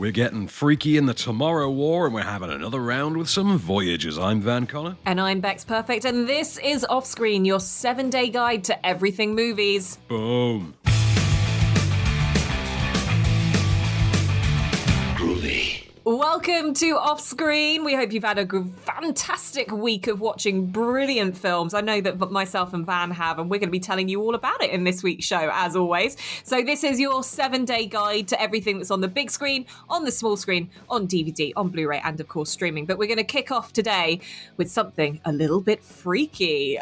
We're getting freaky in the Tomorrow War, and we're having another round with some Voyagers. I'm Van Connor. And I'm Becks Perfect, and this is Offscreen, your 7-day guide to everything movies. Boom. Groovy. Welcome to Offscreen. We hope you've had a fantastic week of watching brilliant films. I know that myself and Van have, and we're going to be telling you all about it in this week's show, as always. So this is your 7-day guide to everything that's on the big screen, on the small screen, on DVD, on Blu-ray, and of course streaming. But we're going to kick off today with something a little bit freaky.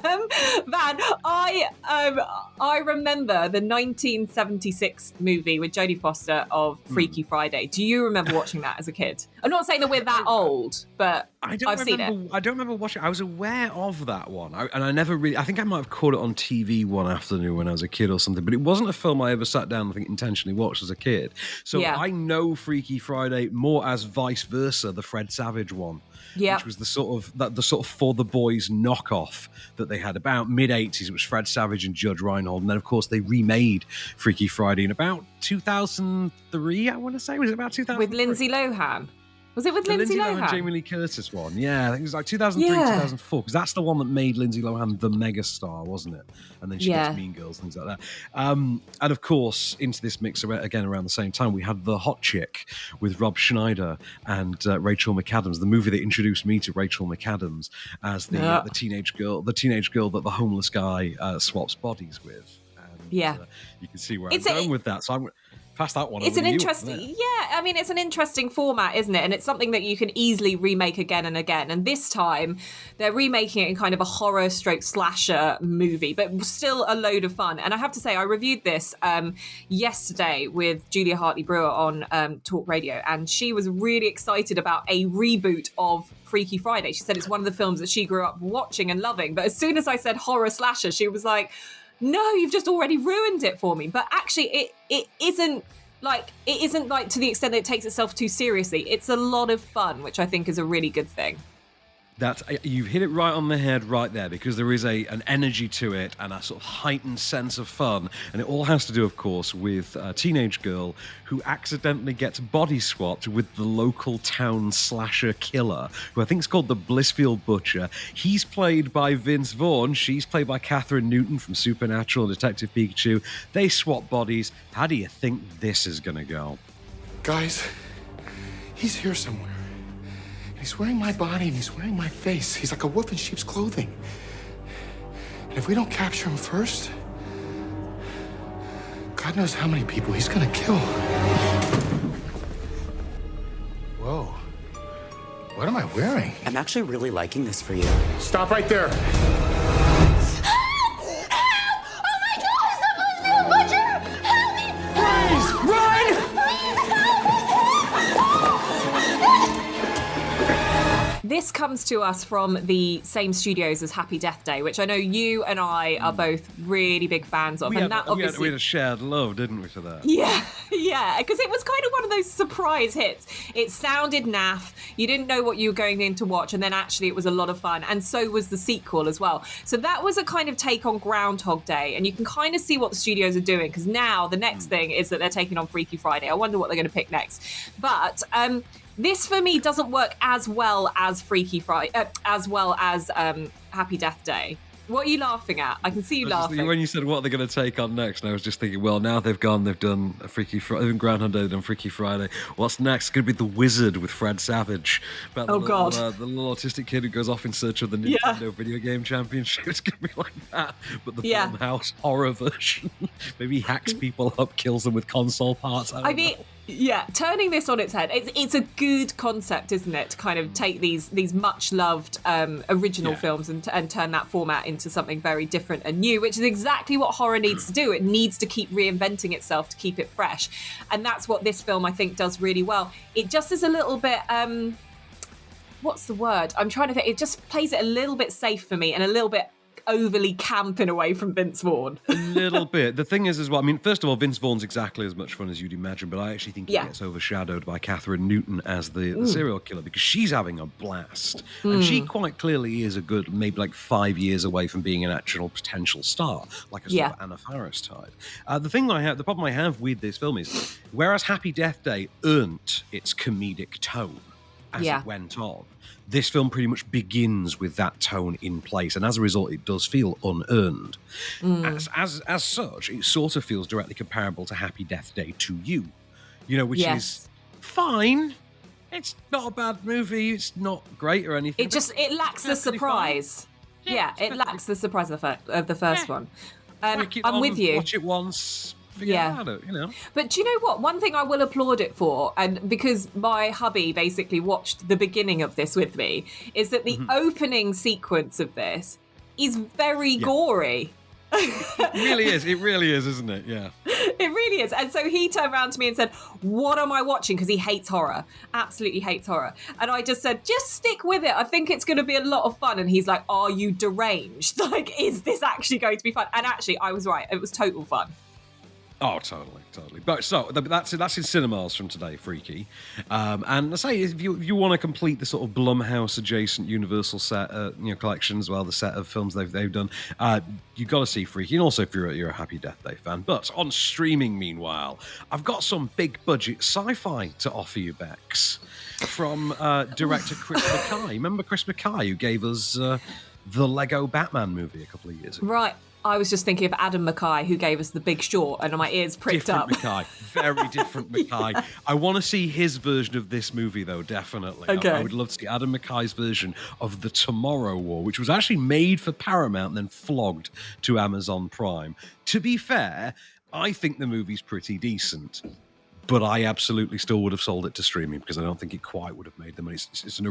Van, I remember the 1976 movie with Jodie Foster of Freaky Friday. Do you remember watching that as a kid? I'm not saying that we're that old, but I've seen it. I don't remember watching it. I was aware of that one. I think I might have caught it on TV one afternoon when I was a kid or something, but it wasn't a film I ever sat down and intentionally watched as a kid. So yeah. I know Freaky Friday more as vice versa, the Fred Savage one. Yeah. Which was the sort of For the Boys knockoff that they had about mid-80s. It was Fred Savage and Judge Reinhold. And then, of course, they remade Freaky Friday in about 2003, I want to say. Was it about 2003? With Lindsay Lohan. Was it with Lindsay Lohan? Jamie Lee Curtis one. Yeah, I think it was like 2003, 2004, because that's the one that made Lindsay Lohan the megastar, wasn't it? And then she gets Mean Girls, things like that. And of course, into this mix, again, around the same time, we had The Hot Chick with Rob Schneider and Rachel McAdams, the movie that introduced me to Rachel McAdams as the teenage girl that the homeless guy swaps bodies with. And, you can see where I'm going with that. So I'm pass that one. It's an interesting, it's an interesting format, isn't it? And it's something that you can easily remake again and again. And this time, they're remaking it in kind of a horror/slasher movie, but still a load of fun. And I have to say, I reviewed this yesterday with Julia Hartley-Brewer on Talk Radio, and she was really excited about a reboot of Freaky Friday. She said it's one of the films that she grew up watching and loving. But as soon as I said horror/slasher, she was like, no, you've just already ruined it for me. But actually, it isn't like to the extent that it takes itself too seriously. It's a lot of fun, which I think is a really good thing. You've hit it right on the head right there, because there is an energy to it and a sort of heightened sense of fun. And it all has to do, of course, with a teenage girl who accidentally gets body swapped with the local town slasher killer, who I think is called the Blissfield Butcher. He's played by Vince Vaughn. She's played by Catherine Newton from Supernatural and Detective Pikachu. They swap bodies. How do you think this is going to go? Guys, he's here somewhere. He's wearing my body and he's wearing my face. He's like a wolf in sheep's clothing. And if we don't capture him first, God knows how many people he's gonna kill. Whoa. What am I wearing? I'm actually really liking this for you. Stop right there. This comes to us from the same studios as Happy Death Day, which I know you and I are both really big fans of. We had a shared love, didn't we, for that? Yeah, because it was kind of one of those surprise hits. It sounded naff. You didn't know what you were going in to watch, and then actually it was a lot of fun, and so was the sequel as well. So that was a kind of take on Groundhog Day, and you can kind of see what the studios are doing, because now the next thing is that they're taking on Freaky Friday. I wonder what they're going to pick next. But this, for me, doesn't work as well as Freaky Friday, as well as Happy Death Day. What are you laughing at? I can see you laughing. When you said what they're going to take on next, and I was just thinking, well, now they've done a Freaky Friday, Groundhog Day, they've done Freaky Friday. What's next? It's going to be The Wizard with Fred Savage. About the little autistic kid who goes off in search of the Nintendo video game championship. It's going to be like that, but the Blumhouse horror version. Maybe he hacks people up, kills them with console parts. I mean, turning this on its head, it's a good concept, isn't it, to kind of take these much loved original films and turn that format into something very different and new, which is exactly what horror needs to do. It needs to keep reinventing itself to keep it fresh, and that's what this film, I think, does really well. It just is a little bit what's the word I'm trying to think, it just plays it a little bit safe for me and a little bit overly camp in a way from Vince Vaughn. A little bit. The thing is as well, I mean, first of all, Vince Vaughn's exactly as much fun as you'd imagine, but I actually think he gets overshadowed by Catherine Newton as the serial killer, because she's having a blast. And she quite clearly is a good, maybe like 5 years away from being an actual potential star, like a sort of Anna Faris type. The problem I have with this film is, whereas Happy Death Day earned its comedic tone as it went on, this film pretty much begins with that tone in place, and as a result, it does feel unearned. As such, it sort of feels directly comparable to Happy Death Day to You, which is fine. It's not a bad movie. It's not great or anything. It lacks the surprise. It lacks the surprise of the first one. I'm with you. Watch it once. About it, But do you know what? One thing I will applaud it for, and because my hubby basically watched the beginning of this with me, is that the opening sequence of this is very gory. It really is, isn't it? Yeah. It really is. And so he turned around to me and said, "What am I watching?" Because he hates horror. Absolutely hates horror. And I just said, "Just stick with it. I think it's going to be a lot of fun." And he's like, "Are you deranged? Like, is this actually going to be fun?" And actually, I was right. It was total fun. Oh, totally. But so that's in cinemas from today, Freaky. And I say, if you want to complete the sort of Blumhouse adjacent Universal set, collection as well, the set of films they've done, you've got to see Freaky. And also, if you're a Happy Death Day fan. But on streaming, meanwhile, I've got some big budget sci-fi to offer you, Bex, from director Chris McKay. Remember Chris McKay, who gave us the Lego Batman movie a couple of years ago? Right. I was just thinking of Adam McKay, who gave us The Big Short, and my ears pricked up. Different McKay. Very different McKay. I want to see his version of this movie, though, definitely. Okay. I would love to see Adam McKay's version of The Tomorrow War, which was actually made for Paramount and then flogged to Amazon Prime. To be fair, I think the movie's pretty decent, but I absolutely still would have sold it to streaming because I don't think it quite would have made the money. It's an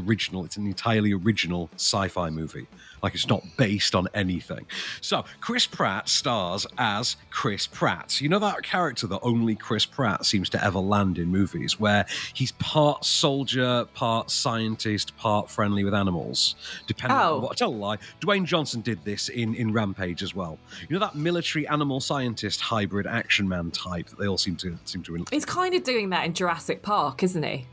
entirely original sci-fi movie. Like, it's not based on anything. So Chris Pratt stars as Chris Pratt. You know that character that only Chris Pratt seems to ever land in movies, where he's part soldier, part scientist, part friendly with animals. Depending on what. Tell a lie. Dwayne Johnson did this in Rampage as well. You know that military animal scientist hybrid action man type that they all seem to. He's kind of doing that in Jurassic Park, isn't he?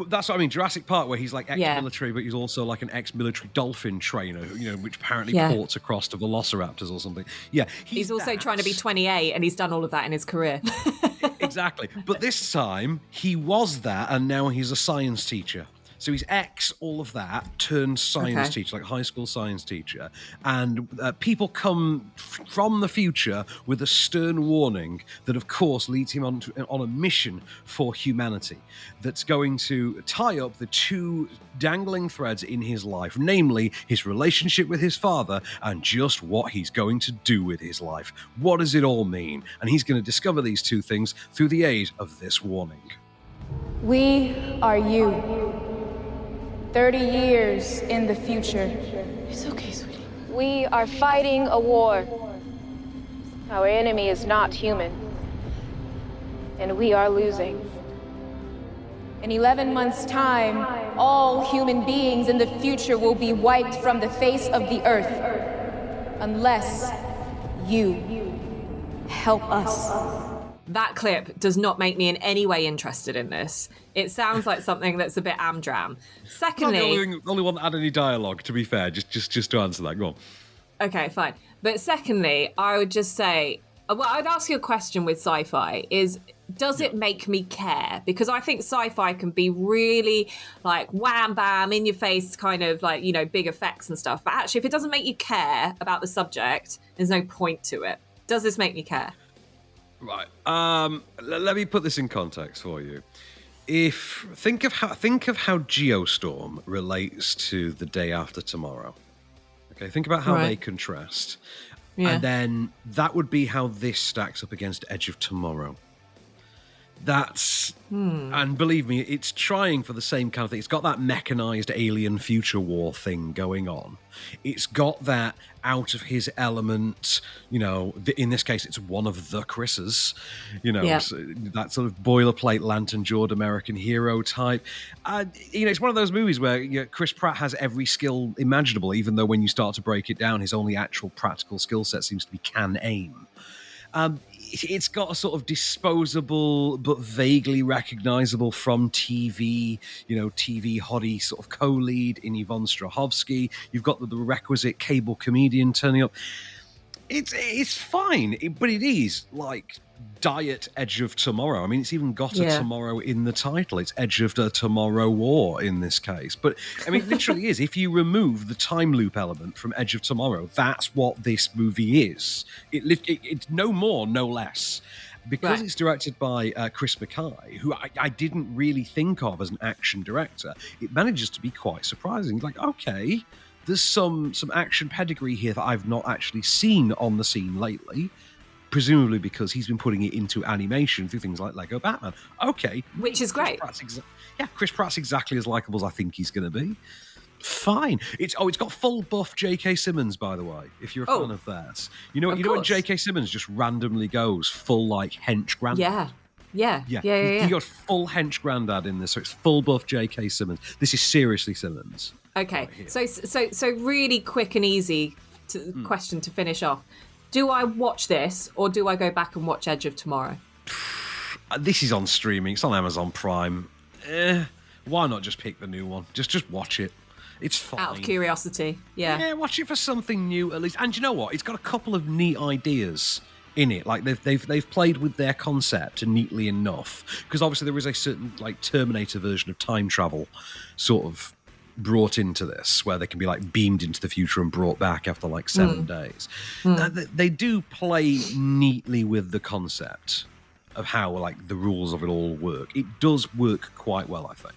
That's what I mean. Jurassic Park, where he's like ex-military, but he's also like an ex-military dolphin trainer, which apparently ports across to velociraptors or something. Yeah, he's also trying to be 28, and he's done all of that in his career. Exactly. But this time, he was that, and now he's a science teacher. So he's all of that, turned science teacher, like high school science teacher. And people come from the future with a stern warning that, of course, leads him on a mission for humanity that's going to tie up the two dangling threads in his life, namely his relationship with his father and just what he's going to do with his life. What does it all mean? And he's going to discover these two things through the aid of this warning. We are you. 30 years in the future. It's okay, sweetie. We are fighting a war. Our enemy is not human. And we are losing. In 11 months' time, all human beings in the future will be wiped from the face of the earth. Unless you help us. That clip does not make me in any way interested in this. It sounds like something that's a bit amdram. Secondly, the only one that had any dialogue, to be fair, just to answer that. Go on. Okay, fine. But secondly, I would just say, well, I'd ask you a question with sci-fi is, does it make me care? Because I think sci-fi can be really like wham bam in your face, kind of like, big effects and stuff. But actually, if it doesn't make you care about the subject, there's no point to it. Does this make me care? Right. Let me put this in context for you. Think of how Geostorm relates to The Day After Tomorrow. Okay, think about how they contrast. Yeah. And then that would be how this stacks up against Edge of Tomorrow. That's, and believe me, it's trying for the same kind of thing. It's got that mechanized alien future war thing going on. It's got that out of his element, in this case, it's one of the Chris's, so that sort of boilerplate lantern jawed American hero type. It's one of those movies where Chris Pratt has every skill imaginable, even though when you start to break it down, his only actual practical skill set seems to be can aim. It's got a sort of disposable but vaguely recognizable from TV, TV hottie sort of co-lead in Yvonne Strahovski. You've got the requisite cable comedian turning up. It's fine, but it is like diet Edge of Tomorrow. I mean, it's even got a tomorrow in the title. It's Edge of the Tomorrow War in this case. But, I mean, it literally is. If you remove the time loop element from Edge of Tomorrow, that's what this movie is. It's no more, no less. Because it's directed by Chris Mackay, who I didn't really think of as an action director, it manages to be quite surprising. Like, okay, there's some action pedigree here that I've not actually seen on the scene lately. Presumably because he's been putting it into animation through things like Lego Batman. Okay. Which is great. Chris Pratt's exactly as likeable as I think he's going to be. Fine. It's got full buff J.K. Simmons, by the way, if you're a fan of that. You know when J.K. Simmons just randomly goes full, like, hench granddad? Yeah. He got full hench granddad in this, so it's full buff J.K. Simmons. This is seriously Simmons. Okay. Right, so really quick and easy question to finish off. Do I watch this, or do I go back and watch Edge of Tomorrow? This is on streaming. It's on Amazon Prime. Why not just pick the new one? Just watch it. It's fine. Out of curiosity, yeah, watch it for something new at least. And you know what? It's got a couple of neat ideas in it. Like they've played with their concept neatly enough, because obviously there is a certain like Terminator version of time travel sort of brought into this, where they can be like beamed into the future and brought back after like 7 days. They do play neatly with the concept of how like the rules of it all work. It does work quite well, I think.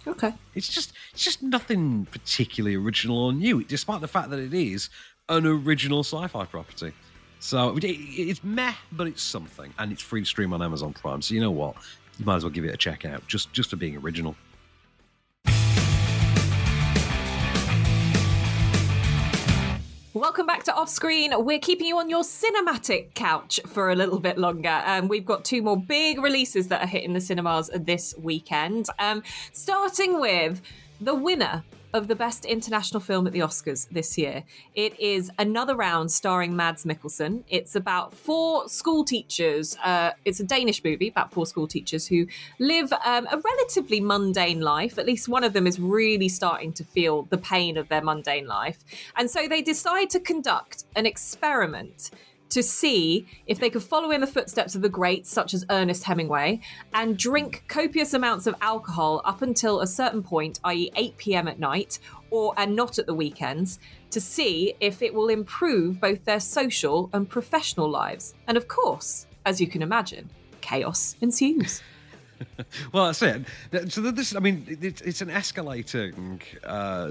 Okay. It's just nothing particularly original or new, despite the fact that it is an original sci-fi property. So it's meh, but it's something, and it's free to stream on Amazon Prime. So you know what, you might as well give it a check out, just for being original. Welcome back to Off Screen. We're keeping you on your cinematic couch for a little bit longer. We've got 2 more big releases that are hitting the cinemas this weekend. Starting with the winner of the Best International Film at the Oscars this year. It is Another Round starring Mads Mikkelsen. It's about 4 school teachers. It's a Danish movie about 4 school teachers who live a relatively mundane life. At least one of them is really starting to feel the pain of their mundane life. And so they decide to conduct an experiment to see if they could follow in the footsteps of the greats, such as Ernest Hemingway, and drink copious amounts of alcohol up until a certain point, i.e. 8 p.m. at night, and not at the weekends, to see if it will improve both their social and professional lives. And of course, as you can imagine, chaos ensues. Well, that's it. So this, I mean, it's an escalating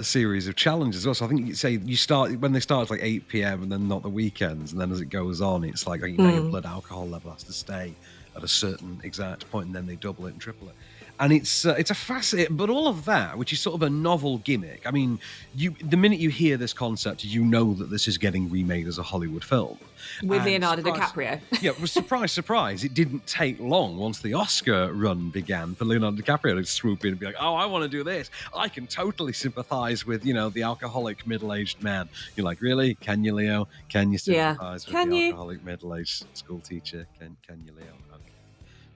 series of challenges. Also, I think you start when they start it's like 8 p.m. and then not the weekends, and then as it goes on, it's like your blood alcohol level has to stay at a certain exact point, and then they double it and triple it. And it's a fascinating, but all of that, which is sort of a novel gimmick. I mean, the minute you hear this concept, you know that this is getting remade as a Hollywood film with Leonardo DiCaprio. Yeah, it was surprise. It didn't take long once the Oscar run began for Leonardo DiCaprio to swoop in and be like, "Oh, I want to do this. I can totally sympathize with the alcoholic middle-aged man." You're like, "Really? Can you, Leo? Can you sympathize with the alcoholic middle-aged school teacher? Can you, Leo?" Okay,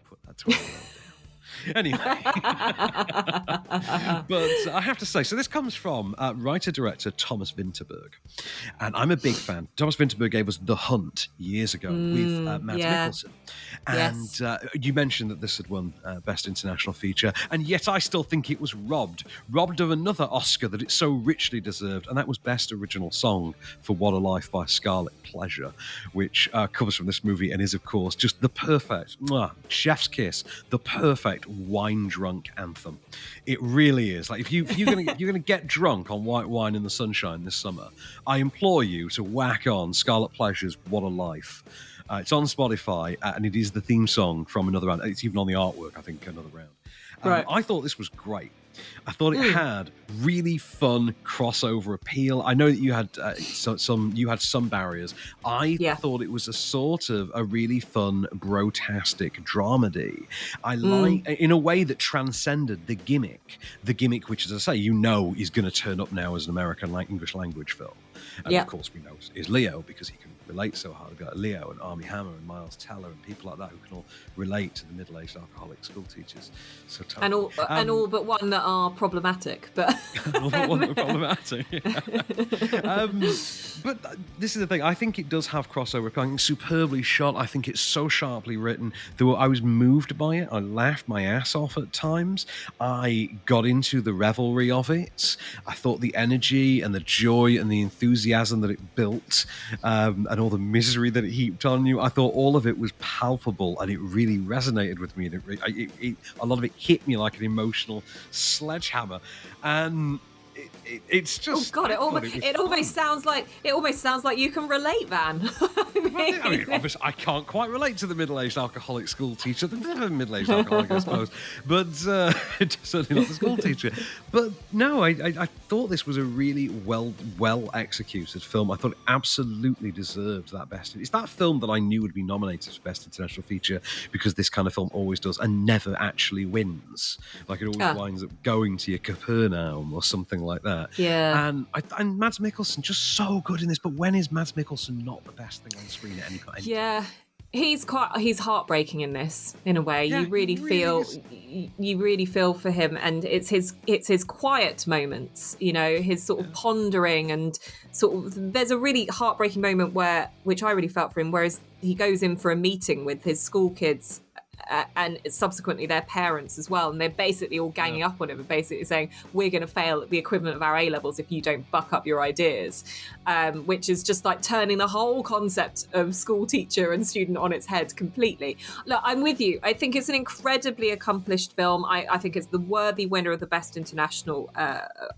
put that to Anyway, but I have to say, so this comes from writer-director Thomas Vinterberg, and I'm a big fan. Thomas Vinterberg gave us The Hunt years ago with Mads Mikkelsen, and you mentioned that this had won Best International Feature, and yet I still think it was robbed of another Oscar that it so richly deserved, and that was Best Original Song for What a Life by Scarlet Pleasure, which comes from this movie and is, of course, just the perfect, chef's kiss, the perfect wine-drunk anthem. It really is. Like if you're gonna get drunk on white wine in the sunshine this summer, I implore you to whack on Scarlet Pleasure's "What a Life." It's on Spotify, and it is the theme song from Another Round. It's even on the artwork, I think, Another Round. Right. I thought this was great. I thought it had really fun crossover appeal. I know that you had some barriers. I thought it was a sort of a really fun brotastic dramedy. I like in a way that transcended the gimmick, which, as I say, is going to turn up now as an American English language film. And of course, we know is Leo, because he can relate so hard. We've got Leo and Armie Hammer and Miles Teller and people like that who can all relate to the middle-aged alcoholic school teachers. So totally. And all but one that are problematic, but all but one that are problematic. But this is the thing. I think it does have crossover. I think it's superbly shot. I think it's so sharply written. I was moved by it. I laughed my ass off at times. I got into the revelry of it. I thought the energy and the joy and the enthusiasm that it built, and all the misery that it heaped on you, I thought all of it was palpable, and it really resonated with me. And a lot of it hit me like an emotional sledgehammer, and it's just. Oh God! It almost sounds like you can relate, Van. I mean, obviously, I can't quite relate to the middle-aged alcoholic school teacher. The middle-aged alcoholic, I suppose, but certainly not the school teacher. But no, I thought this was a really well executed film. I thought it absolutely deserved that best. It's that film that I knew would be nominated for Best International Feature, because this kind of film always does and never actually wins. Like, it always winds up going to your Capernaum or something like that. Yeah. And Mads Mikkelsen just so good in this. But when is Mads Mikkelsen not the best thing on screen at any point? Yeah. He's heartbreaking in this, in a way. Yeah, you really feel for him, and it's his quiet moments, his sort of pondering, and sort of there's a really heartbreaking moment which I really felt for him, whereas he goes in for a meeting with his school kids and subsequently their parents as well, and they're basically all ganging up on him and basically saying, we're going to fail at the equivalent of our A-levels if you don't buck up your ideas, which is just like turning the whole concept of school teacher and student on its head completely. Look, I'm with you. I think it's an incredibly accomplished film. I think it's the worthy winner of the Best International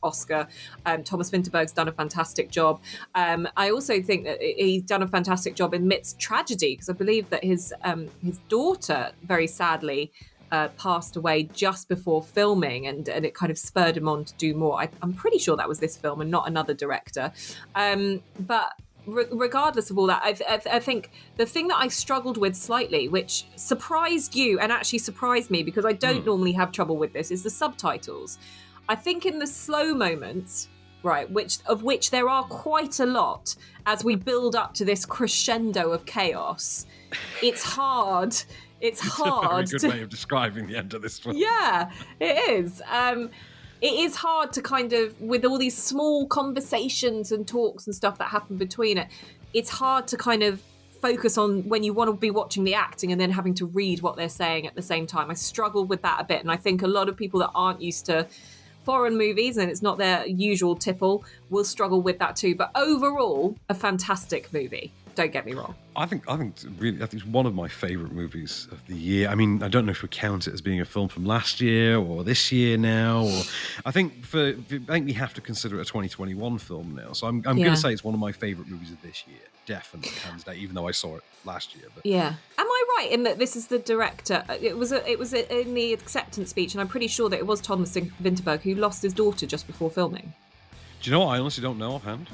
Oscar. Thomas Vinterberg's done a fantastic job. I also think that he's done a fantastic job amidst tragedy, because I believe that his daughter very sadly passed away just before filming, and it kind of spurred him on to do more. I'm pretty sure that was this film and not another director. But regardless of all that, I think the thing that I struggled with slightly, which surprised you and actually surprised me, because I don't normally have trouble with this, is the subtitles. I think in the slow moments, right, of which there are quite a lot as we build up to this crescendo of chaos, it's hard. It's hard. A very good way of describing the end of this film. Yeah, it is. It is hard to kind of, with all these small conversations and talks and stuff that happen between it, it's hard to kind of focus on when you want to be watching the acting and then having to read what they're saying at the same time. I struggled with that a bit, and I think a lot of people that aren't used to foreign movies and it's not their usual tipple will struggle with that too. But overall, a fantastic movie. Don't get me wrong. I think it's one of my favourite movies of the year. I mean, I don't know if we count it as being a film from last year or this year now. Or I think we have to consider it a 2021 film now. So I'm going to say it's one of my favourite movies of this year, definitely, hands down. Even though I saw it last year. But. Yeah, am I right in that this is the director? It was in the acceptance speech, and I'm pretty sure that it was Thomas Vinterberg who lost his daughter just before filming. Do you know what? I honestly don't know offhand.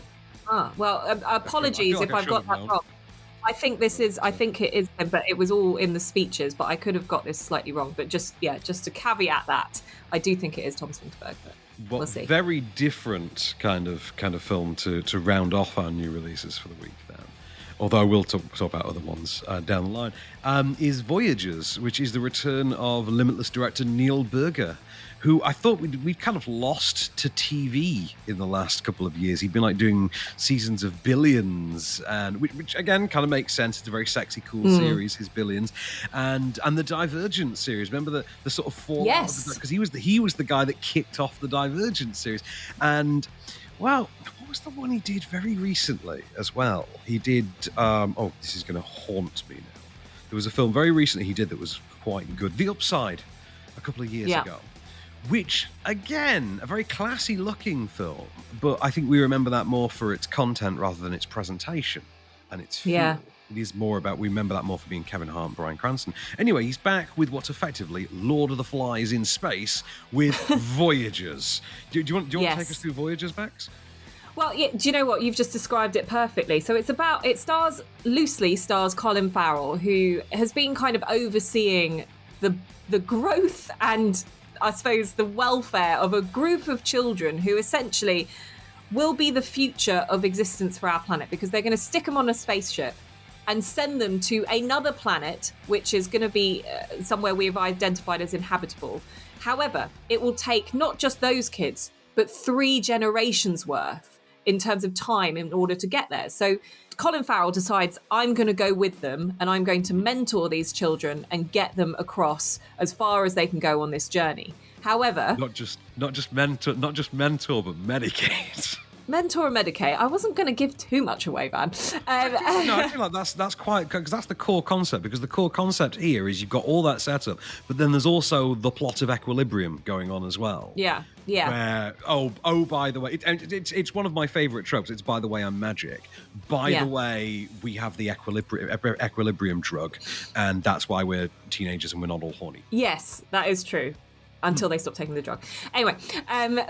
Well, apologies if I've got that wrong. I think it is him, but it was all in the speeches, but I could have got this slightly wrong. But just to caveat that, I do think it is Thomas Vinterberg, but we'll see. Very different kind of film to round off our new releases for the week then. Although I will talk about other ones down the line, is Voyagers, which is the return of Limitless director Neil Berger, who I thought we'd kind of lost to TV in the last couple of years. He'd been like doing seasons of Billions, and which again kind of makes sense. It's a very sexy, cool series, his Billions, and the Divergent series. Remember the sort of fallout? Yes, because he was the guy that kicked off the Divergent series, and well. What was the one he did very recently as well? He did, this is going to haunt me now. There was a film very recently he did that was quite good. The Upside, a couple of years ago. Which, again, a very classy looking film. But I think we remember that more for its content rather than its presentation. and it's fuel. It is more about, we remember that more for being Kevin Hart and Bryan Cranston. Anyway, he's back with what's effectively Lord of the Flies in space with Voyagers. Do you want to take us through Voyagers, Bex? Well, yeah, do you know what? You've just described it perfectly. So it loosely stars Colin Farrell, who has been kind of overseeing the growth and, I suppose, the welfare of a group of children who essentially will be the future of existence for our planet, because they're going to stick them on a spaceship and send them to another planet, which is going to be somewhere we've identified as inhabitable. However, it will take not just those kids, but 3 generations worth in terms of time in order to get there. So Colin Farrell decides, I'm going to go with them and I'm going to mentor these children and get them across as far as they can go on this journey. However, not just mentor, but medicate. Mentor and medicate. I wasn't going to give too much away, Van. I feel like that's quite, because that's the core concept. Because the core concept here is you've got all that setup, but then there's also the plot of Equilibrium going on as well. Yeah. Where by the way, it's one of my favourite tropes. It's by the way, I'm magic. By the way, we have the equilibrium drug, and that's why we're teenagers and we're not all horny. Yes, that is true. Until they stop taking the drug. Anyway, it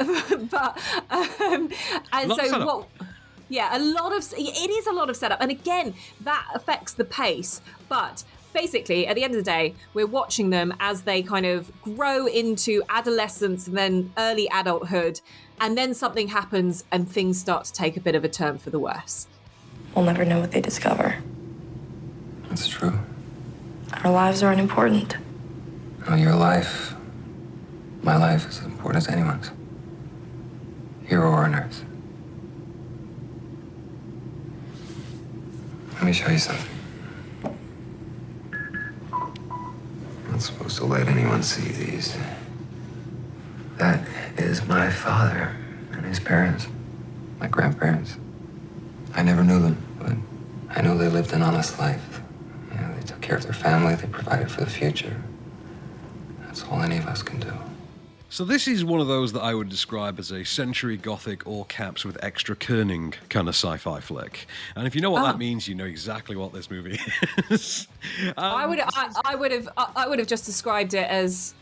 is a lot of setup. And again, that affects the pace. But basically, at the end of the day, we're watching them as they kind of grow into adolescence and then early adulthood. And then something happens and things start to take a bit of a turn for the worse. We'll never know what they discover. That's true. Our lives are unimportant. No, your life, my life, is as important as anyone's. Here or on Earth. Let me show you something. I'm not supposed to let anyone see these. That is my father and his parents, my grandparents. I never knew them, but I know they lived an honest life. You know, they took care of their family, they provided for the future. That's all any of us can do. So this is one of those that I would describe as a century gothic, all caps with extra kerning kind of sci-fi flick. And if you know what that means, you know exactly what this movie is. I would have just described it as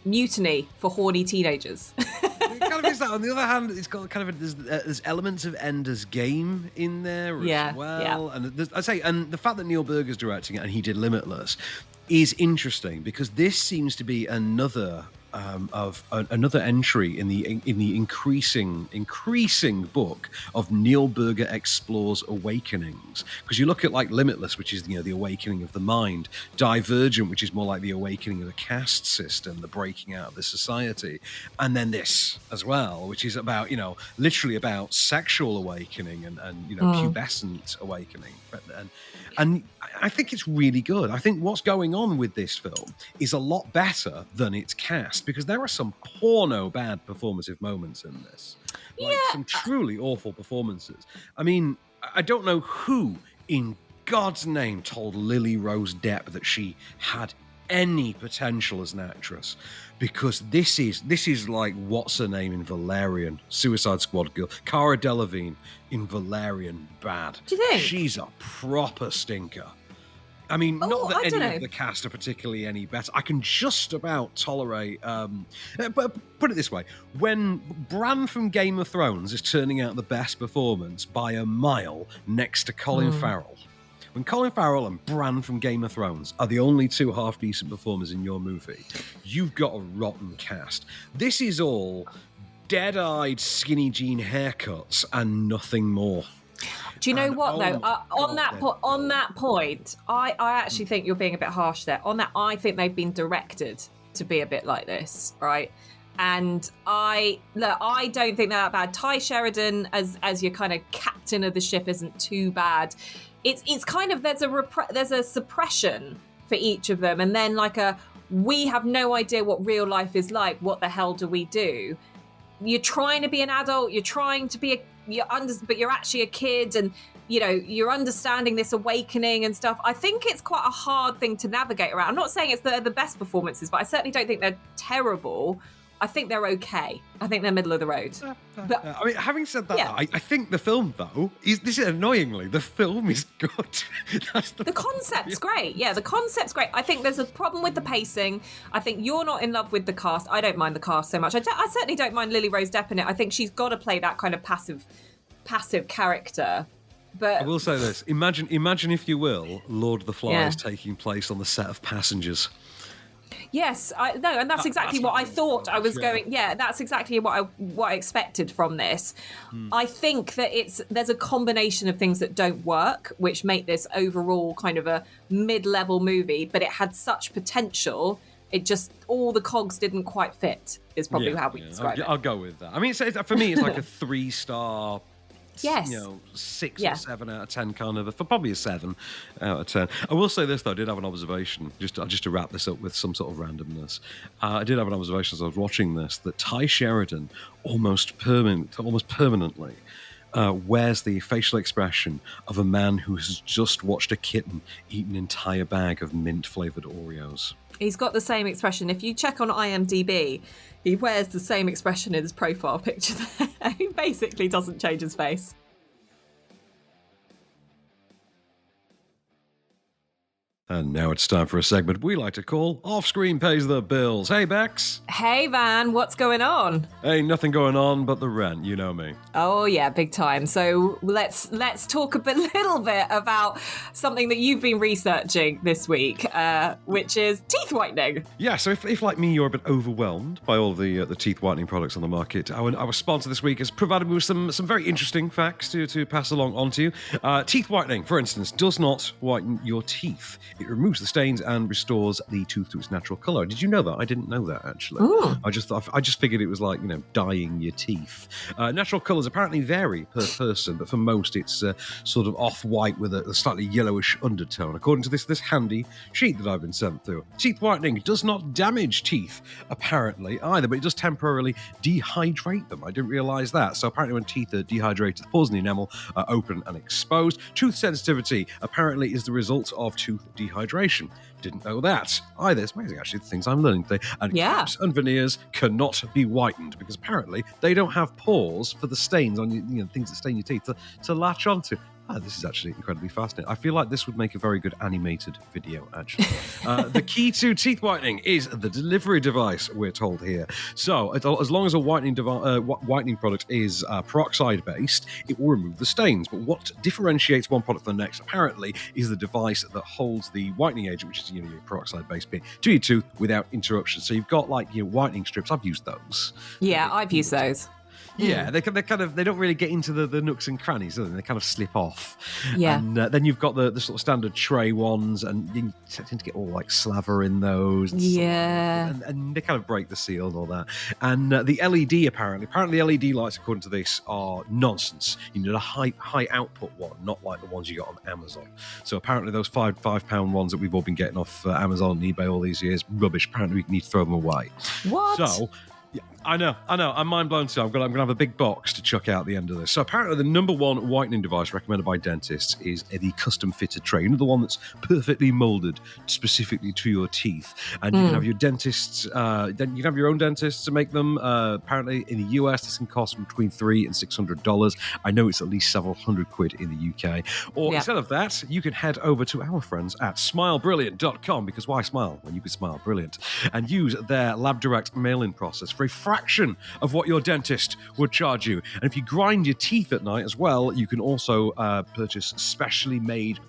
mutiny for horny teenagers. It kind of is that. On the other hand, it's got kind of there's elements of Ender's Game in there as well. Yeah. And and the fact that Neil Burger's directing it and he did Limitless is interesting, because this seems to be another entry in the increasing book of Neil Burger Explores Awakenings. Because you look at like Limitless, which is the awakening of the mind, Divergent, which is more like the awakening of the caste system, the breaking out of the society, and then this as well, which is about literally about sexual awakening and pubescent awakening. And I think it's really good. I think what's going on with this film is a lot better than its cast, because there are some porno bad performative moments in this. Some truly awful performances. I mean, I don't know who in God's name told Lily Rose Depp that she had any potential as an actress, because this is like, what's her name in Valerian, Suicide Squad girl, Cara Delevingne in Valerian, bad. Do you think? She's a proper stinker. I mean, not that any of the cast are particularly any better. I can just about tolerate... but put it this way. When Bran from Game of Thrones is turning out the best performance by a mile next to Colin Farrell, when Colin Farrell and Bran from Game of Thrones are the only 2 half-decent performers in your movie, you've got a rotten cast. This is all dead-eyed, skinny jean haircuts and nothing more. Do you know what, though? On that point, I actually think you're being a bit harsh there. On that, I think they've been directed to be a bit like this, right? And I don't think they're that bad. Ty Sheridan as your kind of captain of the ship isn't too bad. It's kind of, there's a suppression for each of them, and then we have no idea what real life is like. What the hell do we do? You're trying to be an adult. You're trying to be but you're actually a kid, and you're understanding this awakening and stuff. I think it's quite a hard thing to navigate around. I'm not saying it's the best performances, but I certainly don't think they're terrible. I think they're okay. I think they're middle of the road. But I mean, having said that, I think the film, though, this is annoyingly, the film is good. The concept's great. Yeah, the concept's great. I think there's a problem with the pacing. I think you're not in love with the cast. I don't mind the cast so much. I certainly don't mind Lily Rose Depp in it. I think she's got to play that kind of passive character. But I will say this. Imagine, if you will, Lord of the Flies taking place on the set of Passengers. Yes, and that's exactly what I thought I was going. Yeah, that's exactly what I expected from this. I think that there's a combination of things that don't work, which make this overall kind of a mid-level movie. But it had such potential. It just all the cogs didn't quite fit. Is probably how we describe it. I'll go with that. I mean, for me, it's like a 3-star. Yes. 6 or 7 out of 10 kind of, for probably a 7 out of 10. I will say this though, I did have an observation, just to wrap this up with some sort of randomness. I did have an observation as I was watching this, that Ty Sheridan almost permanently wears the facial expression of a man who has just watched a kitten eat an entire bag of mint-flavoured Oreos. He's got the same expression. If you check on IMDb, he wears the same expression in his profile picture there. He basically doesn't change his face. And now it's time for a segment we like to call Off-Screen Pays the Bills. Hey, Bex. Hey, Van, what's going on? Hey, nothing going on but the rent, you know me. Oh, yeah, big time. So let's talk little bit about something that you've been researching this week, which is teeth whitening. Yeah, so if like me, you're a bit overwhelmed by all the teeth whitening products on the market, our sponsor this week has provided me with some very interesting facts to pass along on to you. Teeth whitening, for instance, does not whiten your teeth. It removes the stains and restores the tooth to its natural colour. Did you know that? I didn't know that, actually. Ooh. I just figured it was like, dyeing your teeth. Natural colours apparently vary per person, but for most it's sort of off-white with a slightly yellowish undertone, according to this handy sheet that I've been sent through. Teeth whitening does not damage teeth, apparently, either, but it does temporarily dehydrate them. I didn't realise that. So apparently when teeth are dehydrated, the pores in the enamel are open and exposed. Tooth sensitivity apparently is the result of tooth dehydration. Didn't know that either. It's amazing, actually, the things I'm learning today. And caps and veneers cannot be whitened because apparently they don't have pores for the stains on things that stain your teeth to latch onto. This is actually incredibly fascinating. I feel like this would make a very good animated video, actually. The key to teeth whitening is the delivery device, we're told here. So, as long as a whitening product is peroxide-based, it will remove the stains. But what differentiates one product from the next, apparently, is the device that holds the whitening agent, which is your peroxide-based bit, to your tooth without interruption. So you've got whitening strips. I've used those. Yeah, I've used those. Yeah, they don't really get into the nooks and crannies, do they? They kind of slip off. Yeah. And then you've got the sort of standard tray ones, and you tend to get all like slaver in those. And they kind of break the seal and all that. And the LED apparently LED lights, according to this, are nonsense. You need a high output one, not like the ones you got on Amazon. So apparently those £5 ones that we've all been getting off Amazon and eBay all these years, rubbish. Apparently we need to throw them away. What? So. Yeah, I know. I'm mind blown too. I'm going to have a big box to chuck out at the end of this. So apparently the number one whitening device recommended by dentists is the custom fitted tray. The one that's perfectly molded specifically to your teeth. And you can have your dentists, then you can have your own dentists to make them. Apparently in the US, this can cost between $300 and $600. I know it's at least several hundred quid in the UK. Or instead of that, you can head over to our friends at smilebrilliant.com, because why smile when you can smile brilliant? And use their lab direct mail-in process for a fraction of what your dentist would charge you. And if you grind your teeth at night as well, you can also purchase specially made,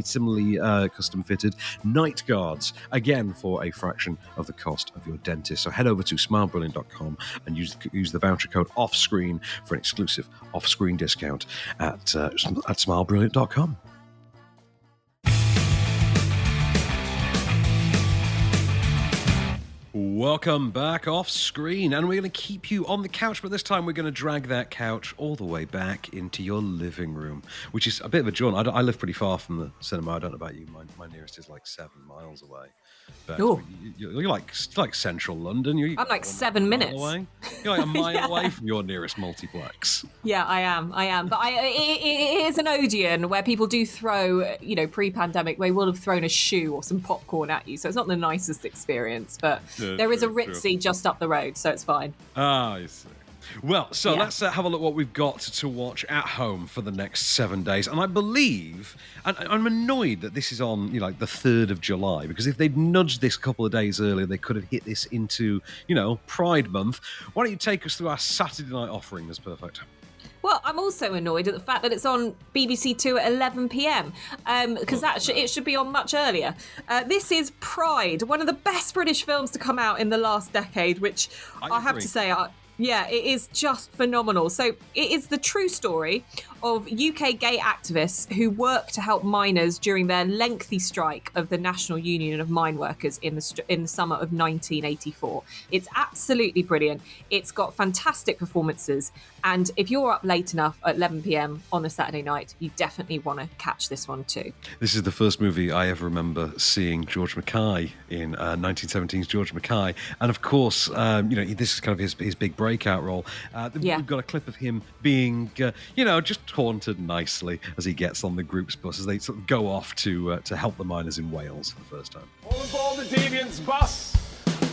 similarly custom fitted night guards, again for a fraction of the cost of your dentist. So head over to smilebrilliant.com and use the voucher code OFFSCREEN for an exclusive off-screen discount at smilebrilliant.com. Welcome back off screen, and we're going to keep you on the couch, but this time we're going to drag that couch all the way back into your living room, which is a bit of a jaunt. I live pretty far from the cinema. I don't know about you. My nearest is like 7 miles away. But you're like central London. I'm like 7 minutes. Away. You're like a mile away from your nearest multiplex. Yeah, I am. But it is an Odeon where people do throw, pre-pandemic, they will have thrown a shoe or some popcorn at you. So it's not the nicest experience, but there is a Ritzy just up the road, so it's fine. Ah, I see. Well, so let's have a look what we've got to watch at home for the next 7 days. And I believe, and I'm annoyed that this is on, the 3rd of July, because if they'd nudged this a couple of days earlier, they could have hit this into, Pride Month. Why don't you take us through our Saturday night offering as Perfect? Well, I'm also annoyed at the fact that it's on BBC Two at 11 p.m. Because it should be on much earlier. This is Pride, one of the best British films to come out in the last decade, which I have to say, it is just phenomenal. So it is the true story of UK gay activists who worked to help miners during their lengthy strike of the National Union of Mine Workers in the summer of 1984. It's absolutely brilliant. It's got fantastic performances. And if you're up late enough at 11 p.m. on a Saturday night, you definitely want to catch this one too. This is the first movie I ever remember seeing George Mackay in 1917's George Mackay. And of course, this is kind of his big breakout role. We've got a clip of him being, just taunted nicely as he gets on the group's bus as they sort of go off to help the miners in Wales for the first time. All aboard the Deviants bus.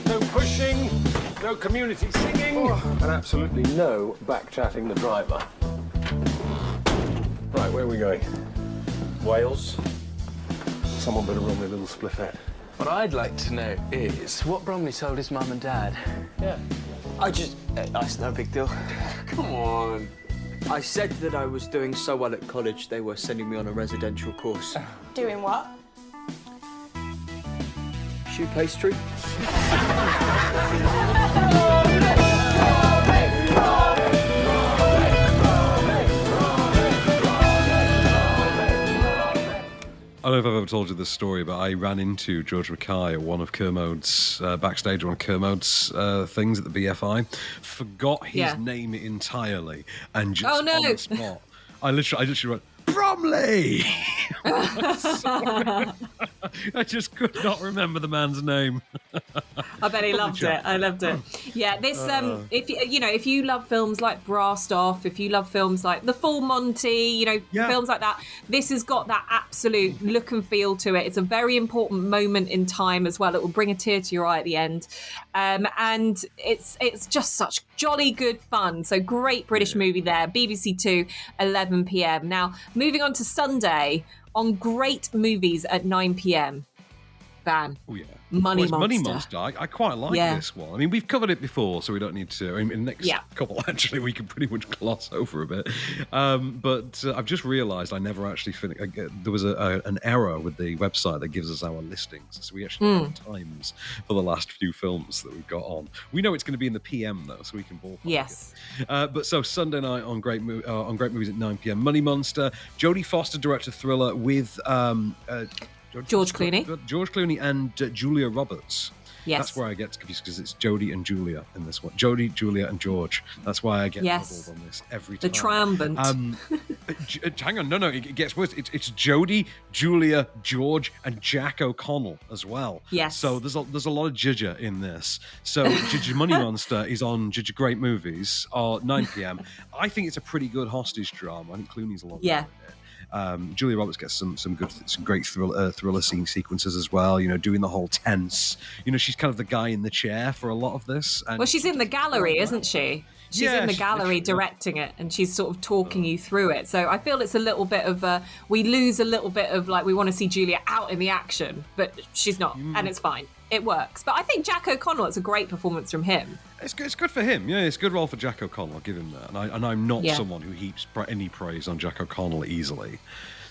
No pushing, no community singing, and absolutely no back-chatting the driver. Right, where are we going? Wales? Someone better roll me a little spliffette. What I'd like to know is what Bromley told his mum and dad. Yeah. It's no big deal. Come on. I said that I was doing so well at college, they were sending me on a residential course. Doing what? Shoe pastry. I don't know if I've ever told you this story, but I ran into George Mackay at one of Kermode's backstage, one of Kermode's things at the BFI, forgot his name entirely, and just on the spot, I literally went, Bromley! I just could not remember the man's name. I bet he loved it. I loved it. Yeah, this if you love films like Brassed Off, if you love films like The Full Monty, films like that, this has got that absolute look and feel to it. It's a very important moment in time as well. It will bring a tear to your eye at the end. And it's just such jolly good fun. So great British movie there. BBC Two, 11 p.m. Now, moving on to Sunday, on Great Movies at 9 p.m. Van. Oh, yeah. Money Monster. I quite like this one. I mean, we've covered it before, so we don't need to. I mean, in the next couple, actually, we can pretty much gloss over a bit. But I've just realised I never actually finished. There was an error with the website that gives us our listings. So we actually have times for the last few films that we've got on. We know it's going to be in the PM, though, so we can ballpark it. But so Sunday night on Great Movies at 9 p.m. Money Monster, Jodie Foster directed thriller with George Clooney and Julia Roberts. Yes. That's where I get confused because it's Jodie and Julia in this one. Jodie, Julia, and George. That's why I get muddled on this every time. The triumvirate. Hang on, no, it gets worse. It's Jodie, Julia, George, and Jack O'Connell as well. Yes. So there's a lot of Ginger in this. So Ginger Money Monster is on Ginger Great Movies at 9 p.m. I think it's a pretty good hostage drama. I think Clooney's a lot better in it. Julia Roberts gets some great thriller scene sequences as well. Doing the whole tense. She's kind of the guy in the chair for a lot of this. And she's in the gallery, isn't she? She's in the gallery directing it, and she's sort of talking you through it. So I feel it's a little bit of we lose a little bit of we want to see Julia out in the action, but she's not, and it's fine. It works. But I think Jack O'Connell, it's a great performance from him. It's good for him. Yeah, it's a good role for Jack O'Connell. I'll give him that. And I'm not someone who heaps any praise on Jack O'Connell easily.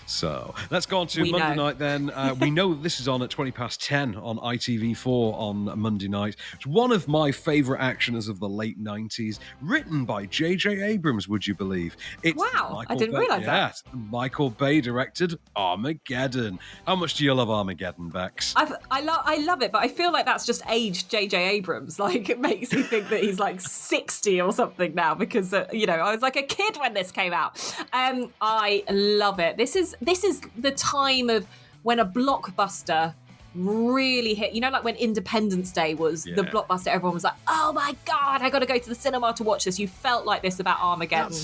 So let's go on to Monday night then. We know this is on at 10:20 on ITV4 on Monday night. It's one of my favourite actioners of the late 90s, written by J.J. Abrams, would you believe? I didn't realise that. Michael Bay directed Armageddon. How much do you love Armageddon, Bex? I love it, but I feel like that's just aged J.J. Abrams. It makes me think that he's 60 or something now because, I was like a kid when this came out. I love it. This is the time of when a blockbuster really hit. You know, like when Independence Day was the blockbuster, everyone was like, oh my God, I got to go to the cinema to watch this. You felt like this about Armageddon.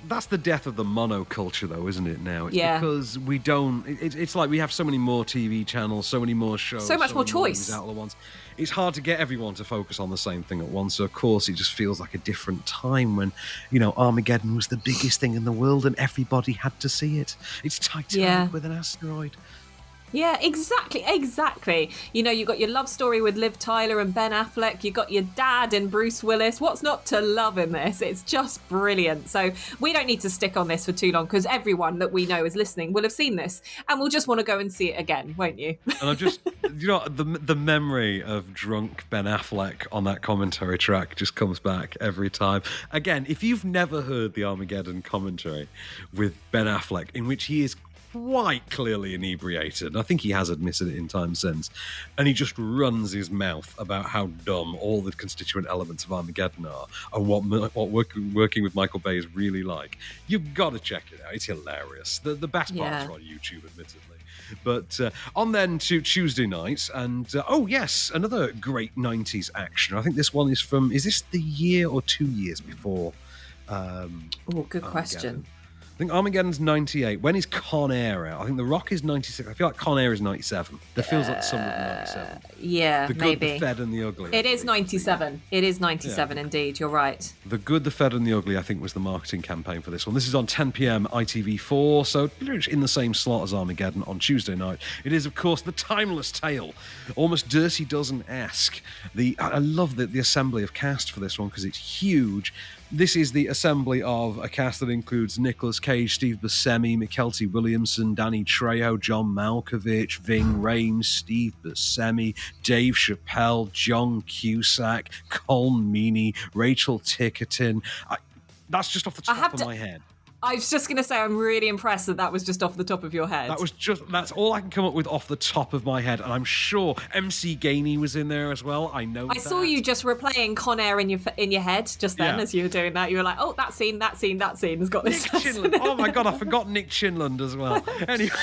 That's the death of the monoculture, though, isn't it, now? It's because we don't... It's like we have so many more TV channels, so many more shows. So much more choice. Out at once. It's hard to get everyone to focus on the same thing at once. So, of course, it just feels like a different time when, Armageddon was the biggest thing in the world and everybody had to see it. It's Titanic with an asteroid. Yeah, exactly. You got your love story with Liv Tyler and Ben Affleck. You got your dad and Bruce Willis. What's not to love in this? It's just brilliant. So we don't need to stick on this for too long because everyone that we know is listening will have seen this and will just want to go and see it again, won't you? And I just, the memory of drunk Ben Affleck on that commentary track just comes back every time. Again, if you've never heard the Armageddon commentary with Ben Affleck, in which he is quite clearly inebriated. I think he has admitted it in time since. And he just runs his mouth about how dumb all the constituent elements of Armageddon are and what working with Michael Bay is really like. You've got to check it out. It's hilarious. The best parts are on YouTube, admittedly. But on then to Tuesday night, and another great 90s action. I think this one is is this the year or 2 years before? Good question. I think Armageddon's 98. When is Con Air out? I think The Rock is 96. I feel like Con Air is 97. That feels like summer of 97. Yeah, The Good, maybe. the Fed, and the Ugly. It is 97. It is 97 indeed. You're right. The Good, the Fed, and the Ugly, I think, was the marketing campaign for this one. This is on 10 p.m. ITV4, so pretty much in the same slot as Armageddon on Tuesday night. It is, of course, the timeless tale, almost Dirty Dozen-esque. I love the assembly of cast for this one because it's huge. This is the assembly of a cast that includes Nicolas Cage, Steve Buscemi, Mykelti Williamson, Danny Trejo, John Malkovich, Ving Rhames, Steve Buscemi, Dave Chappelle, John Cusack, Cole Meany, Rachel Tickerton. That's just off the top of my head. I was just going to say, I'm really impressed that was just off the top of your head. That's all I can come up with off the top of my head. And I'm sure MC Gainey was in there as well. I know I saw you just replaying Con Air in your head just then as you were doing that. You were like, oh, that scene has got this. Nick Chinland. Oh my God, I forgot Nick Chinland as well. Anyway,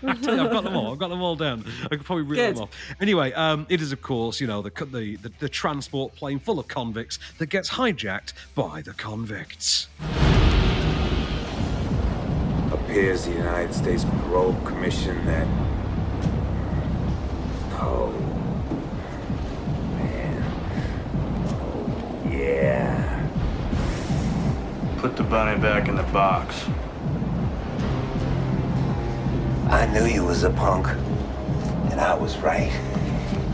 I tell you, I've got them all down. I could probably reel them off. Anyway, it is, of course, the transport plane full of convicts that gets hijacked by the convicts. Appears the United States Parole Commission that... Oh, man. Oh, yeah. Put the bunny back in the box. I knew you was a punk, and I was right.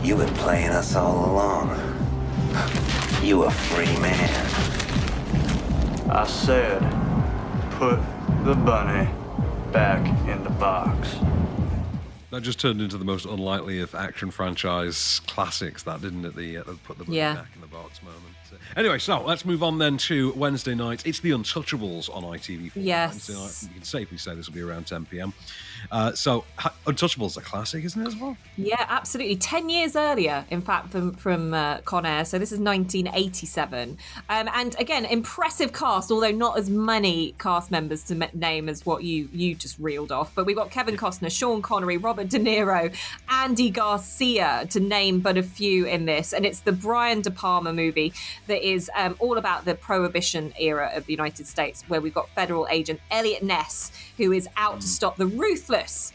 You've been playing us all along. You a free man. I said, put the bunny back in the box. That just turned into the most unlikely of action franchise classics, that didn't it? The put the bunny back in the box moment. Anyway, so let's move on then to Wednesday night. It's The Untouchables on ITV4. Yes. Wednesday night. You can safely say this will be around 10 p.m. So Untouchables is a classic, isn't it, as well? Yeah, absolutely. 10 years earlier, in fact, from Con Air. So this is 1987. And again, impressive cast, although not as many cast members to name as what you just reeled off. But we've got Kevin Costner, Sean Connery, Robert De Niro, Andy Garcia, to name but a few in this. And it's the Brian De Palma movie that is all about the Prohibition era of the United States, where we've got federal agent Elliot Ness, who is out to stop the ruthless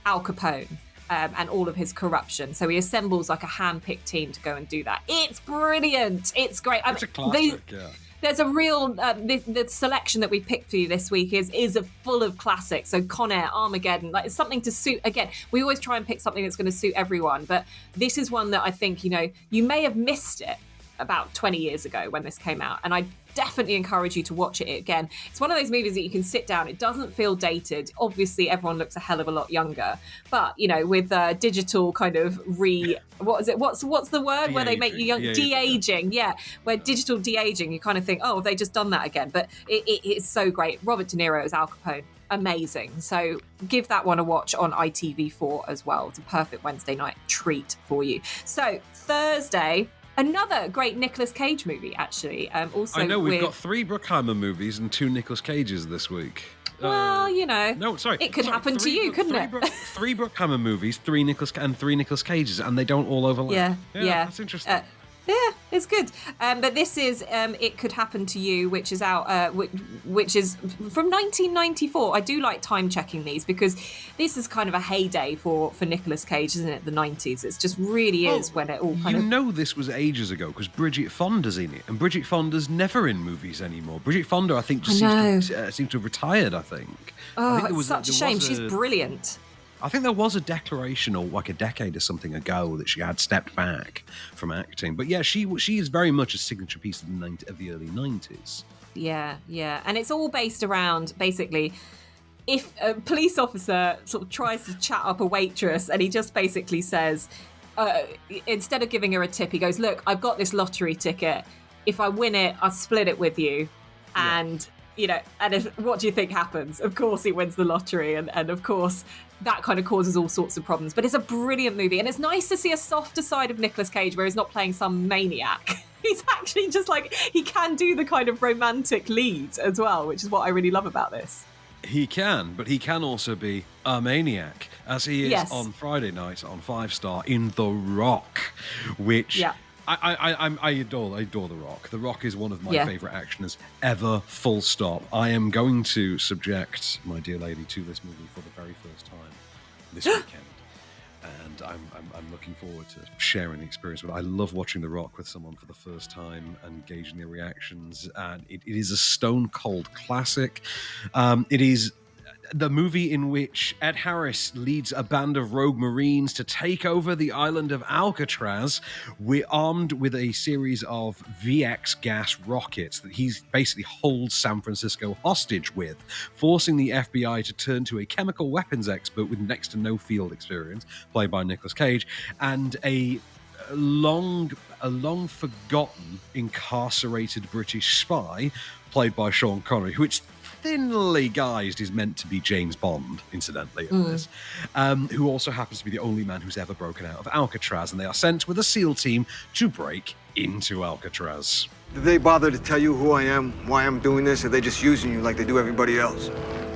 Al Capone and all of his corruption. So he assembles like a hand-picked team to go and do that. It's brilliant. It's great. It's a classic, There's a real the selection that we picked for you this week is full of classics. So Con Air, Armageddon, like it's something to suit. Again, we always try and pick something that's going to suit everyone, but this is one that I think you may have missed it about 20 years ago when this came out, and I definitely encourage you to watch it again. It's one of those movies that you can sit down. It doesn't feel dated. Obviously, everyone looks a hell of a lot younger, but with digital kind of what's the word where they make you young? De-aging, yeah. Where digital de-aging, you kind of think, oh, have they just done that again? But it is so great. Robert De Niro as Al Capone, amazing. So give that one a watch on ITV4 as well. It's a perfect Wednesday night treat for you. So Thursday, another great Nicolas Cage movie, actually. Also, I know we've got 3 Bruckheimer movies and 2 Nicolas Cages this week. Well, No, sorry. it could happen to you, couldn't it? Three Bruckheimer movies, three Nicolas Cages, and they don't all overlap. Yeah. That's interesting. Yeah, it's good. But this is It Could Happen to You, which is out, which is from 1994. I do like time checking these because this is kind of a heyday for Nicolas Cage, isn't it? The 90s. It just really is when it all kind of. This was ages ago because Bridget Fonda's in it, and Bridget Fonda's never in movies anymore. Bridget Fonda, I think, just seems to have retired. I think. Oh, it's such a shame. She's brilliant. I think there was a declaration, or like a decade or something ago, that she had stepped back from acting. But yeah, she is very much a signature piece of the early 90s. Yeah. And it's all based around, basically, if a police officer sort of tries to chat up a waitress and he just basically says, instead of giving her a tip, he goes, look, I've got this lottery ticket. If I win it, I'll split it with you. And... what do you think happens? Of course he wins the lottery, and of course that kind of causes all sorts of problems. But it's a brilliant movie, and it's nice to see a softer side of Nicolas Cage where he's not playing some maniac. He's actually just like, he can do the kind of romantic lead as well, which is what I really love about this. He can, but he can also be a maniac, as he is on Friday night on 5 Star in The Rock, which... Yeah. I adore The Rock. The Rock is one of my favourite actioners ever, full stop. I am going to subject my dear lady to this movie for the very first time this weekend. And I'm looking forward to sharing the experience. But I love watching The Rock with someone for the first time and gauging their reactions. And it is a stone cold classic. It is the movie in which Ed Harris leads a band of rogue Marines to take over the island of Alcatraz. We're armed with a series of VX gas rockets that he basically holds San Francisco hostage with, forcing the FBI to turn to a chemical weapons expert with next to no field experience, played by Nicolas Cage, and a long forgotten incarcerated British spy, played by Sean Connery, who it's thinly guised is meant to be James Bond, incidentally, in this, who also happens to be the only man who's ever broken out of Alcatraz, and they are sent with a SEAL team to break into Alcatraz. Did they bother to tell you who I am, why I'm doing this, or are they just using you like they do everybody else?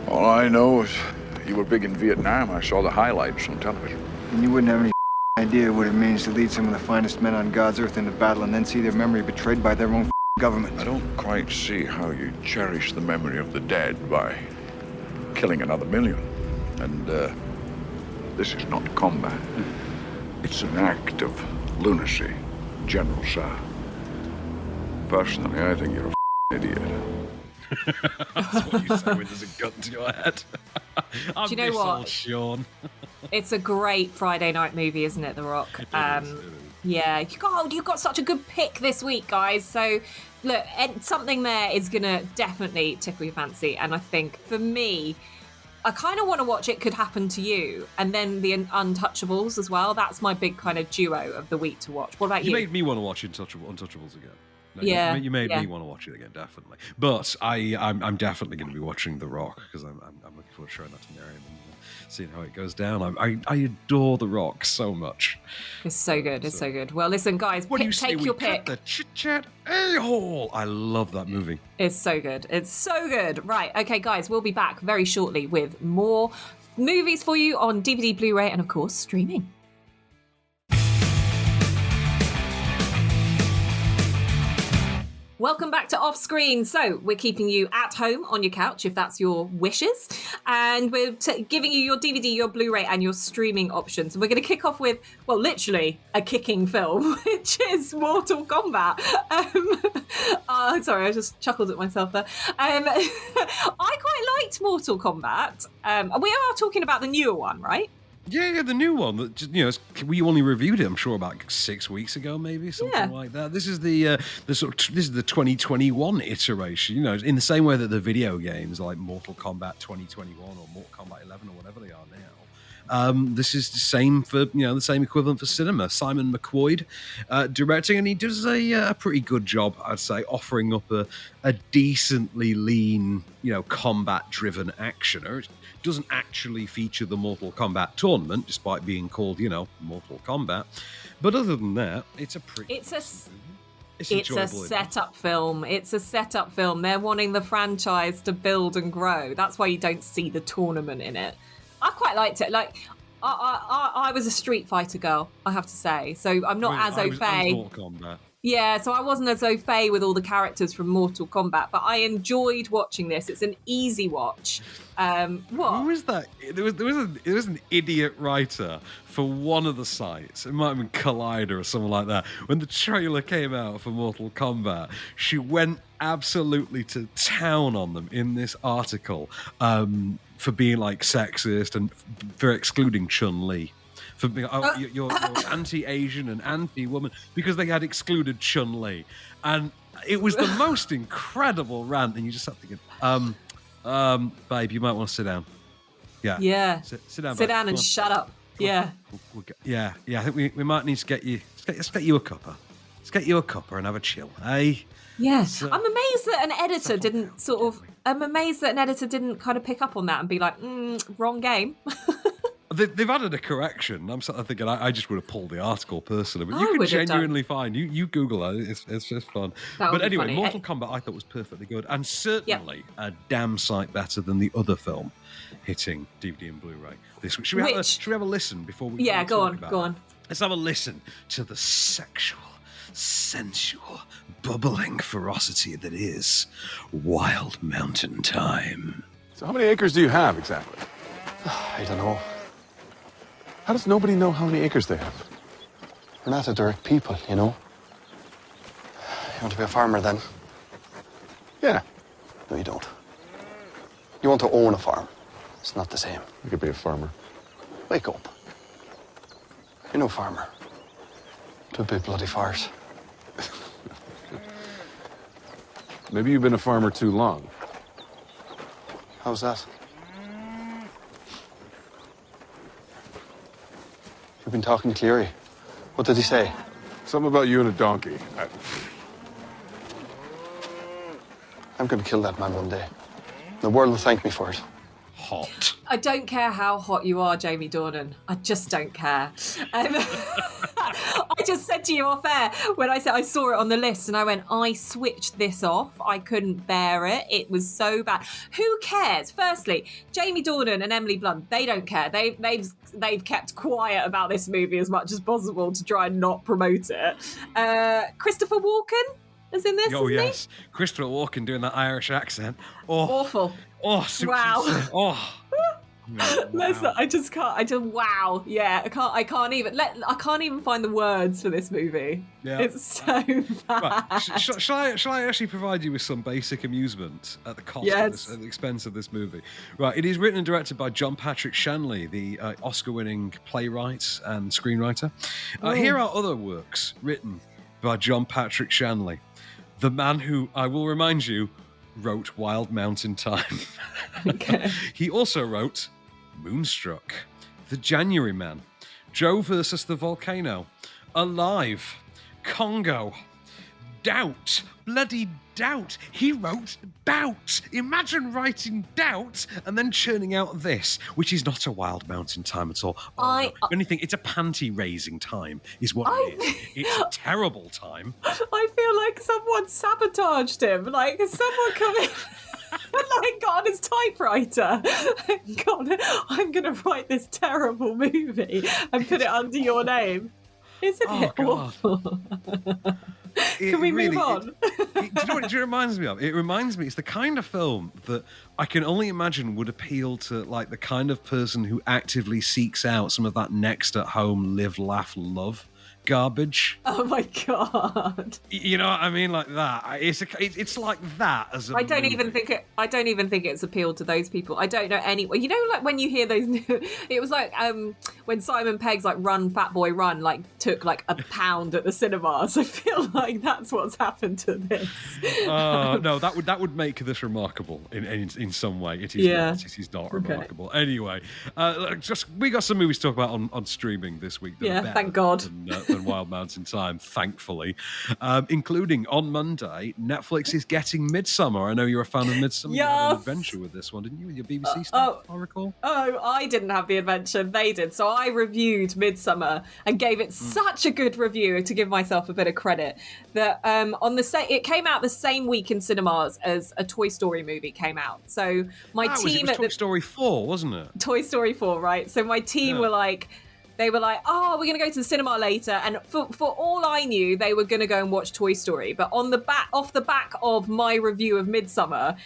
All I know is you were big in Vietnam. I saw the highlights on television. And you wouldn't have any idea what it means to lead some of the finest men on God's earth into battle and then see their memory betrayed by their own government. I don't quite see how you cherish the memory of the dead by killing another million. And this is not combat. It's an act of lunacy, General Sir. Personally, I think you're a idiot. That's what you say when there's a gun to your head. Do you know what, Sean? It's a great Friday night movie, isn't it, The Rock? It is. Yeah, you've got such a good pick this week, guys. So, look, something there is going to definitely tickle your fancy. And I think, for me, I kind of want to watch It Could Happen to You, and then The Untouchables as well. That's my big kind of duo of the week to watch. What about you? You made me want to watch Untouchables again. No, yeah, you made me want to watch it again, definitely. But I'm definitely going to be watching The Rock because I'm looking forward to showing that to Miriam and seeing how it goes down. I adore The Rock so much. It's so good. It's so good. Well, listen, guys, take your pick. The Chit Chat A-hole. I love that movie. It's so good. It's so good. Right. Okay, guys, we'll be back very shortly with more movies for you on DVD, Blu-ray, and of course, streaming. Welcome back to Off Screen. So we're keeping you at home on your couch, if that's your wishes. And we're giving you your DVD, your Blu-ray, and your streaming options. And we're going to kick off with, well, literally a kicking film, which is Mortal Kombat. Sorry, I just chuckled at myself there. I quite liked Mortal Kombat. We are talking about the newer one, right? Yeah, the new one. That we only reviewed it, I'm sure, about 6 weeks ago, maybe something like that. This is the 2021 iteration. You know, in the same way that the video games like Mortal Kombat 2021 or Mortal Kombat 11 or whatever they are now. This is the same for the same equivalent for cinema. Simon McQuoid directing, and he does a pretty good job, I'd say, offering up a decently lean, combat-driven actioner. It doesn't actually feature the Mortal Kombat tournament, despite being called, Mortal Kombat. But other than that, it's a pretty. It's a setup film. It's a setup film. They're wanting the franchise to build and grow. That's why you don't see the tournament in it. I quite liked it. Like, I was a Street Fighter girl, I have to say. So I'm not as au fait. Yeah, so I wasn't as au fait with all the characters from Mortal Kombat, but I enjoyed watching this. It's an easy watch. What? Who was that? There was an idiot writer for one of the sites. It might have been Collider or something like that. When the trailer came out for Mortal Kombat, she went absolutely to town on them in this article for being like sexist and for excluding Chun-Li. For being, you're anti-Asian and anti-woman because they had excluded Chun-Li, and it was the most incredible rant. And you just start thinking, babe, you might want to sit down. Yeah. Sit down. Sit down and shut up. Yeah. Yeah. I think we might need to get you. Let's get you a cuppa. Let's get you a cuppa and have a chill, eh? Yeah. I'm amazed that an editor didn't kind of pick up on that and be like, wrong game. They've added a correction. I'm sort of thinking I just would have pulled the article personally, but you can genuinely find you Google that. It's just fun. But anyway, funny. Mortal Kombat I thought was perfectly good and certainly a damn sight better than the other film hitting DVD and Blu-ray this week. Should we have a listen before we? Yeah, go on. Let's have a listen to the sexual, sensual, bubbling ferocity that is Wild Mountain Time. So how many acres do you have exactly? I don't know. How does nobody know how many acres they have? We're not a direct people, you know. You want to be a farmer then? Yeah. No, you don't. You want to own a farm. It's not the same. You could be a farmer. Wake up. You're no farmer. To a big bloody fart. Maybe you've been a farmer too long. How's that? You've been talking to Cleary. What did he say? Something about you and a donkey. I'm going to kill that man one day. The world will thank me for it. Hot. I don't care how hot you are, Jamie Dornan. I just don't care. I just said to you off air when I said I saw it on the list and I went, I switched this off. I couldn't bear it. It was so bad. Who cares? Firstly, Jamie Dornan and Emily Blunt, they don't care. They've kept quiet about this movie as much as possible to try and not promote it. Christopher Walken is in this. Oh yes, Christopher Walken doing that Irish accent. Oh, awful. Oh, wow. Oh. Wow. I just wow. Yeah, I can't even find the words for this movie. Yeah. It's so bad. Right. Shall I actually provide you with some basic amusement at the cost of this, at the expense of this movie? Right. It is written and directed by John Patrick Shanley, the Oscar-winning playwright and screenwriter. Here are other works written by John Patrick Shanley, the man who, I will remind you, wrote Wild Mountain Time. Okay. He also wrote Moonstruck, The January Man, Joe versus the Volcano, Alive, Congo, Doubt, bloody Doubt. He wrote Doubt. Imagine writing Doubt and then churning out this, which is not a Wild Mountain Time at all. No. Anything, it's a panty-raising time is what it is. It's a terrible time. I feel like someone sabotaged him. Like, someone come in and got on his typewriter. God, I'm going to write this terrible movie and put it under your name. Isn't it awful? Can we move on? Do you know what it reminds me of? It reminds me, it's the kind of film that I can only imagine would appeal to like the kind of person who actively seeks out some of that next at home live, laugh, love garbage. Oh my God. You know what I mean? Like that. It's like that as a I don't even think it's appealed to those people. I don't know anyone. You know, like when you hear those it was like when Simon Pegg's like Run Fat Boy Run like took like £1 at the cinemas. I feel like that's what's happened to this. No, that would make this remarkable in some way. It is not. It is not remarkable. Anyway, we got some movies to talk about on streaming this week. Thank God. than Wild Mountain Thyme, thankfully. Including on Monday, Netflix is getting Midsommar. I know you're a fan of Midsommar. You had an adventure with this one, didn't you? With your BBC stuff, I recall. Oh, I didn't have the adventure. They did. So I reviewed Midsommar and gave it such a good review, to give myself a bit of credit, that it came out the same week in cinemas as a Toy Story movie came out. So my team it was Toy Story 4, wasn't it? Toy Story 4, right? So my team were like, oh, we're going to go to the cinema later. And for all I knew, they were going to go and watch Toy Story. But off the back of my review of Midsommar,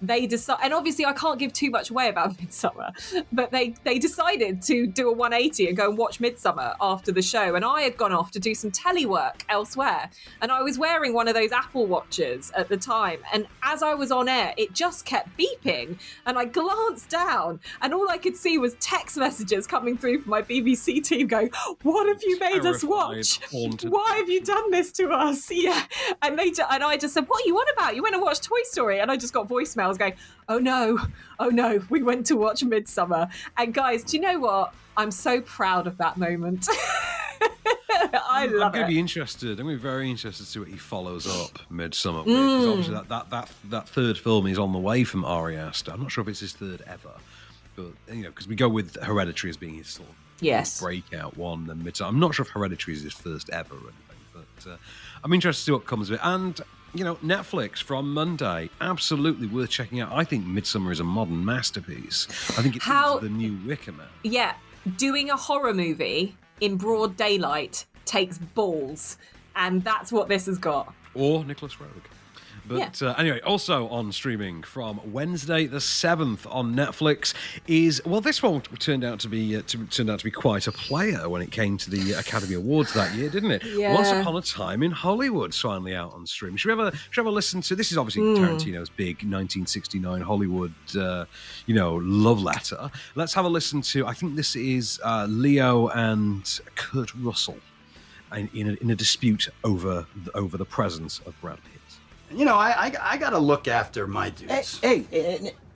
they decided, and obviously I can't give too much away about Midsommar, but they decided to do a 180 and go and watch Midsommar after the show. And I had gone off to do some telework elsewhere. And I was wearing one of those Apple Watches at the time. And as I was on air, it just kept beeping. And I glanced down and all I could see was text messages coming through from my BBC team going, what have you made us watch? Haunted. Why have you done this to us? Yeah. And I just said, what are you on about? You went and watched Toy Story. And I just got voicemail. I was going, oh no, we went to watch Midsommar. And guys, do you know what? I'm so proud of that moment. I love it. I'm going to be interested. I'm going to be very interested to see what he follows up Midsommar with. Because obviously that third film is on the way from Ari Aster. I'm not sure if it's his third ever, but because we go with Hereditary as being his sort of breakout one, and Midsommar. I'm not sure if Hereditary is his first ever or anything, but I'm interested to see what comes of it. And Netflix from Monday, absolutely worth checking out. I think Midsommar is a modern masterpiece. I think it's the new Wicker Man. Yeah, doing a horror movie in broad daylight takes balls, and that's what this has got. Or Nicholas Roeg. But anyway, also on streaming from Wednesday the 7th on Netflix is, well, this one turned out to be quite a player when it came to the Academy Awards that year, didn't it? Yeah. Once Upon a Time in Hollywood's finally out on stream. Should we have a listen to? This is obviously Tarantino's big 1969 Hollywood, love letter. Let's have a listen to. I think this is Leo and Kurt Russell in a dispute over the presence of Brad Pitt. I got to look after my dudes. Hey,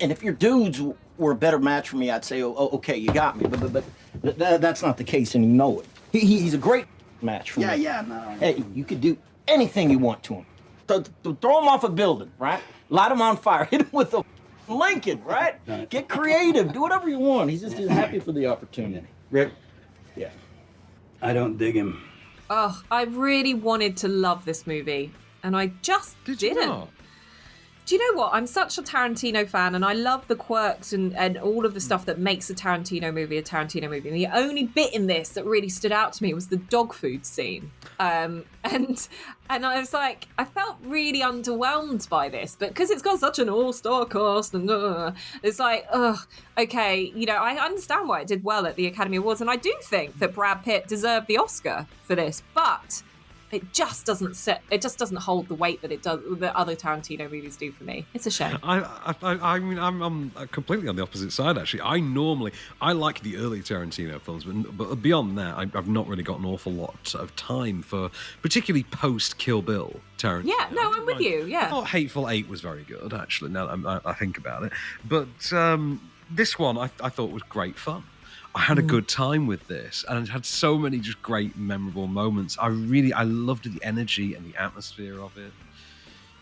and if your dudes were a better match for me, I'd say, okay, you got me. But that's not the case, and you know it. He's a great match for me. Yeah, no. Hey, you could do anything you want to him. Throw him off a building, right? Light him on fire. Hit him with a Lincoln, right? Get creative. Do whatever you want. He's just happy for the opportunity. Rick? Yeah. I don't dig him. Oh, I really wanted to love this movie. And I just didn't. Do you know what? I'm such a Tarantino fan, and I love the quirks and all of the stuff that makes a Tarantino movie a Tarantino movie. And the only bit in this that really stood out to me was the dog food scene. And I was like, I felt really underwhelmed by this, but because it's got such an all-star cast, and it's like, okay, I understand why it did well at the Academy Awards, and I do think that Brad Pitt deserved the Oscar for this, but it just doesn't hold the weight that it does that other Tarantino movies do for me. It's a shame. I mean, I'm completely on the opposite side, actually. I like the early Tarantino films, but beyond that, I've not really got an awful lot of time for particularly post-Kill Bill Tarantino. Yeah, no, I'm with you, yeah. I thought Hateful Eight was very good, actually, now that I think about it. But this one I thought was great fun. I had a good time with this, and it had so many just great, memorable moments. I loved the energy and the atmosphere of it.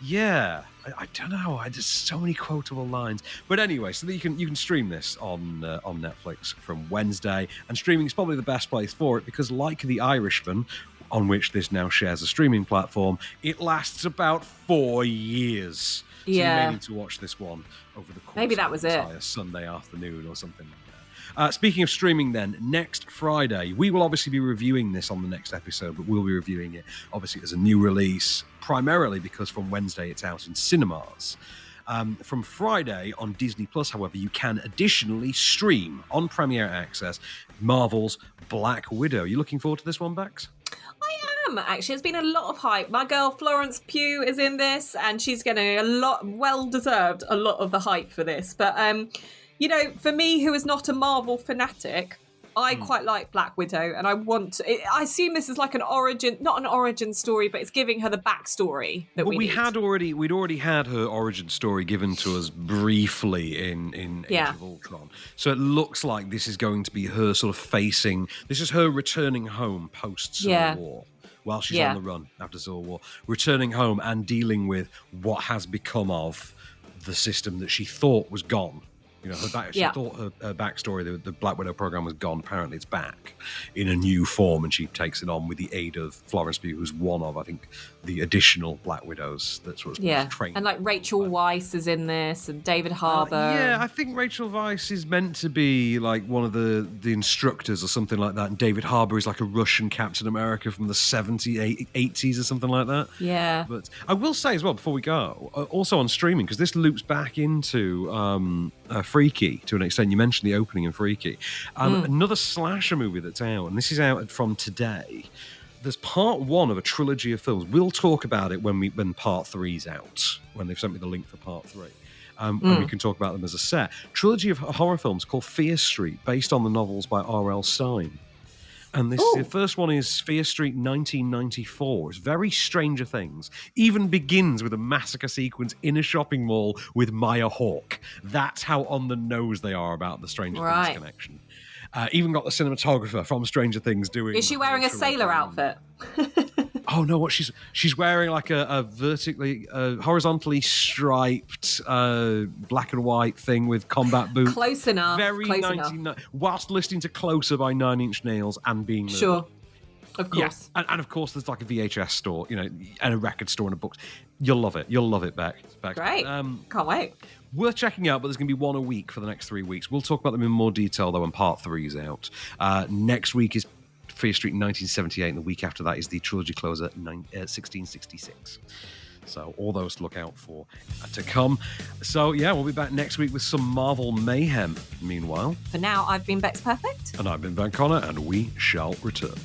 Yeah, I don't know. I just so many quotable lines. But anyway, so that you can stream this on Netflix from Wednesday, and streaming is probably the best place for it because, like The Irishman, on which this now shares a streaming platform, it lasts about 4 years. So you may need to watch this one over the course of an entire Sunday afternoon or something like that. Speaking of streaming then, next Friday, we will obviously be reviewing this on the next episode, but we'll be reviewing it obviously as a new release, primarily because from Wednesday it's out in cinemas. From Friday on Disney Plus, however, you can additionally stream on Premiere Access Marvel's Black Widow. You looking forward to this one, Bex? I am, actually. There's been a lot of hype. My girl Florence Pugh is in this, and she's getting a lot of the hype for this. But for me, who is not a Marvel fanatic, I quite like Black Widow, and I assume this is like not an origin story, but it's giving her the backstory that we'd already had her origin story given to us briefly in Age of Ultron. So it looks like this is going to be her sort of this is her returning home post Civil War. While she's on the run after Civil War, returning home and dealing with what has become of the system that she thought was gone. You know, she thought her backstory, the Black Widow program, was gone. Apparently, it's back in a new form, and she takes it on with the aid of Florence Pugh, who's one of, I think, the additional Black Widows that's sort of trained. And like Rachel Weisz is in this, and David Harbour. I think Rachel Weisz is meant to be like one of the instructors or something like that, and David Harbour is like a Russian Captain America from the 70s, 80s or something like that. Yeah. But I will say as well, before we go, also on streaming, because this loops back into Freaky to an extent. You mentioned the opening in Freaky. Another slasher movie that's out, and this is out from today. There's part 1 of a trilogy of films. We'll talk about it when part 3's out, when they've sent me the link for part 3. And we can talk about them as a set. Trilogy of horror films called Fear Street, based on the novels by R.L. Stein. And the first one is Fear Street 1994. It's very Stranger Things. Even begins with a massacre sequence in a shopping mall with Maya Hawke. That's how on the nose they are about the Stranger Things connection. Even got the cinematographer from Stranger Things doing... Is she wearing a sailor outfit? Oh no! What she's wearing like a horizontally striped black and white thing with combat boots. Close enough. Very 1990. Whilst listening to "Closer" by Nine Inch Nails and being murdered. Sure, of course. Yeah. And of course, there's like a VHS store, and a record store and a book. You'll love it. You'll love it, Beck. Great. Can't wait. Worth checking out, but there's going to be one a week for the next 3 weeks. We'll talk about them in more detail though when part 3's out. Next week is Fear Street 1978, and the week after that is the trilogy closer 1666. So all those to look out for to come. So yeah, we'll be back next week with some Marvel mayhem. Meanwhile, for now, I've been Becks Perfect. And I've been Van Connor, and we shall return.